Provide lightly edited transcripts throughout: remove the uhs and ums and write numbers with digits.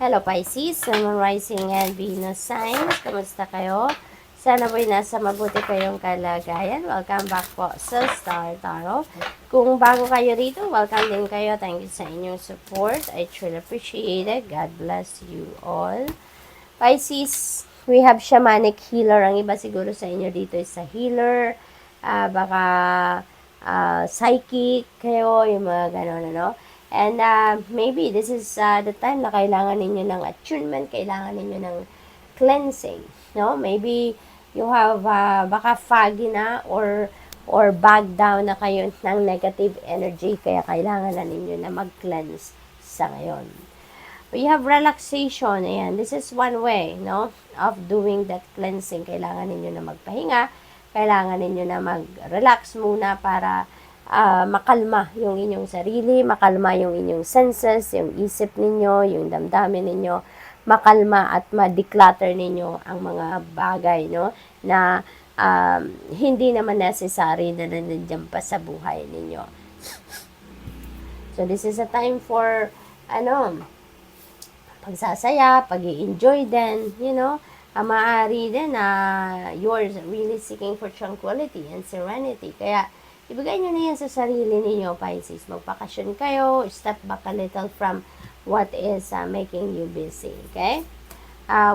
Hello Pisces, Sun, Rising and Venus signs. Kamusta kayo? Sana po'y nasa mabuti kayong kalagayan. Welcome back po sa Star Tarot. Kung bago kayo rito, welcome din kayo. Thank you sa inyong support. I truly appreciate it. God bless you all. Pisces, we have shamanic healer. Ang iba siguro sa inyo dito is sa healer. Baka psychic kayo, yung mga ganon, ano. And maybe this is the time na kailangan ninyo ng attunement, kailangan ninyo ng cleansing, no? Maybe you have baka foggy na or bag down na kayo ng negative energy, kaya kailangan na ninyo na mag-cleanse sa ngayon. We have relaxation, ayan. This is one way, no, of doing that cleansing. Kailangan ninyo na magpahinga, kailangan ninyo na mag-relax muna para makalma yung inyong sarili, makalma yung inyong senses, yung isip ninyo, yung damdamin ninyo, makalma at ma-declutter ninyo ang mga bagay, no, na hindi naman necessary na nandiyan pa sa buhay ninyo. So, this is a time for, pagsasaya, pag-i-enjoy din, maaari din na you're really seeking for tranquility and serenity. Kaya, ibigay nyo na yan sa sarili ninyo, Pisces. Magpakasyon kayo, step back a little from what is making you busy, okay?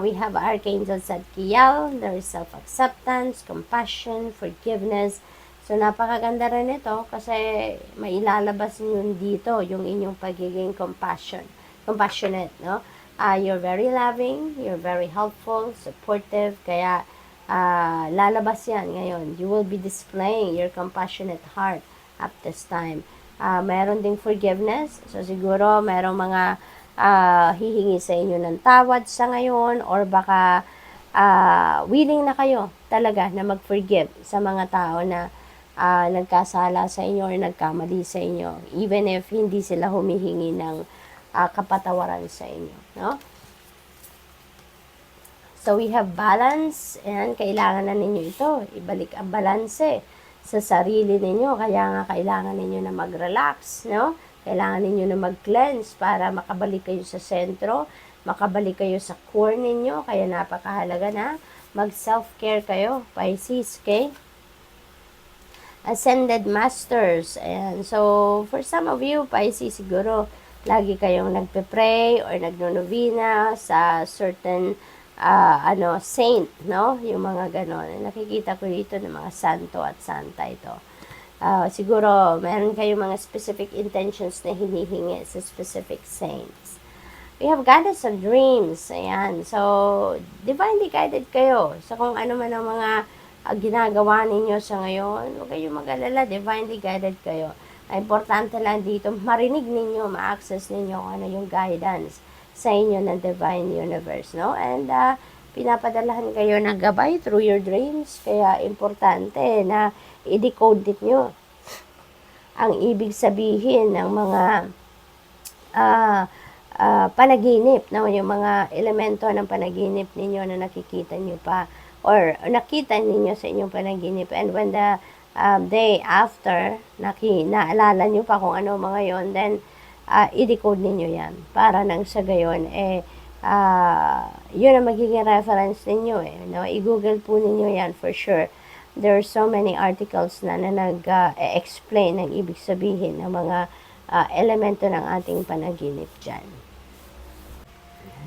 We have Archangel Zadkiel. There is self-acceptance, compassion, forgiveness. So, napakaganda rin ito kasi mailalabas nyo dito yung inyong pagiging compassionate, no? You're very loving, you're very helpful, supportive, kaya lalabas yan ngayon. You will be displaying your compassionate heart at this time. Meron ding forgiveness. So, siguro, merong mga hihingi sa inyo ng tawad sa ngayon or baka willing na kayo talaga na mag-forgive sa mga tao na nagkasala sa inyo or nagkamali sa inyo. Even if hindi sila humihingi ng kapatawaran sa inyo. No? So, we have balance, and kailangan na ninyo ito. Ibalik ang balanse sa sarili ninyo. Kaya nga, kailangan ninyo na mag-relax, no? Kailangan ninyo na mag-cleanse para makabalik kayo sa sentro, makabalik kayo sa core ninyo. Kaya napakahalaga na mag-self-care kayo, Pisces, okay? Ascended Masters. And so, for some of you, Pisces, siguro, lagi kayong nagpe-pray or nagno-novena sa certain saint, no? Yung mga ganon. Nakikita ko dito ng mga santo at santa ito. Siguro, meron kayong mga specific intentions na hinihingi sa specific saints. We have Goddess of Dreams. Ayan. So, divinely guided kayo sa kung ano man ang mga ginagawa ninyo sa ngayon. Huwag kayong mag-alala. Divinely guided kayo. Importante lang dito, marinig ninyo, ma-access ninyo kung ano yung guidance sa inyo ng Divine Universe, no? And pinapadalahan kayo ng gabay through your dreams, kaya importante na i-decode ninyo ang ibig sabihin ng mga panaginip, no? Yung mga elemento ng panaginip ninyo na nakikita nyo pa or nakita ninyo sa inyong panaginip, and when the day after naalala nyo pa kung ano mga yon, then i-decode ninyo yan para nang sa gayon yun ang magiging reference ninyo no? I-google po ninyo yan for sure. There are so many articles na nag-explain ng ibig sabihin ng mga elemento ng ating panaginip dyan.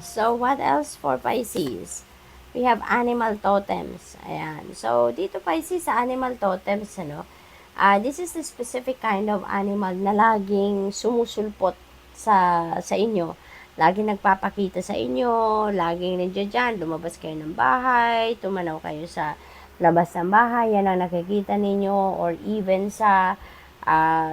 So, what else for Pisces? We have animal totems. Ayan. So, dito Pisces sa animal totems, this is the specific kind of animal na laging sumusulpot sa inyo. Laging nagpapakita sa inyo, laging nandiyan dyan, lumabas kayo ng bahay, tumanaw kayo sa labas ng bahay, yan ang nakikita ninyo, or even sa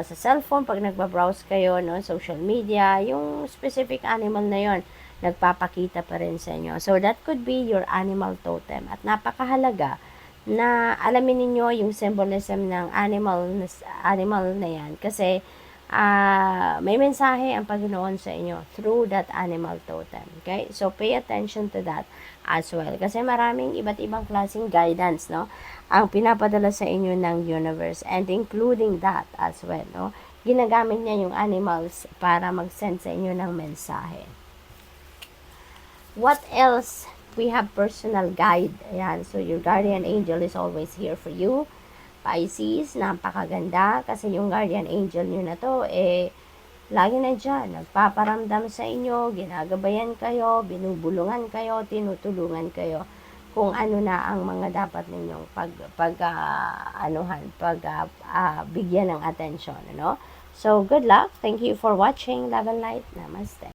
cellphone, pag nagbabrowse kayo, no, social media, yung specific animal na yon nagpapakita pa rin sa inyo. So, that could be your animal totem. At napakahalaga na alamin niyo yung symbolism ng animal na yan kasi may mensahe ang Panginoon sa inyo through that animal totem. Okay? So, pay attention to that as well. Kasi maraming iba't ibang klaseng guidance, no? Ang pinapadala sa inyo ng universe, and including that as well, no? Ginagamit niya yung animals para mag-send sa inyo ng mensahe. What else? We have personal guide. Ayan. So, your guardian angel is always here for you. Pisces, napakaganda. Kasi yung guardian angel nyo na to, lagi na dyan. Nagpaparamdam sa inyo, ginagabayan kayo, binubulungan kayo, tinutulungan kayo kung ano na ang mga dapat ninyong bigyan ng atensyon, ano? So, good luck. Thank you for watching. Love and light. Namaste.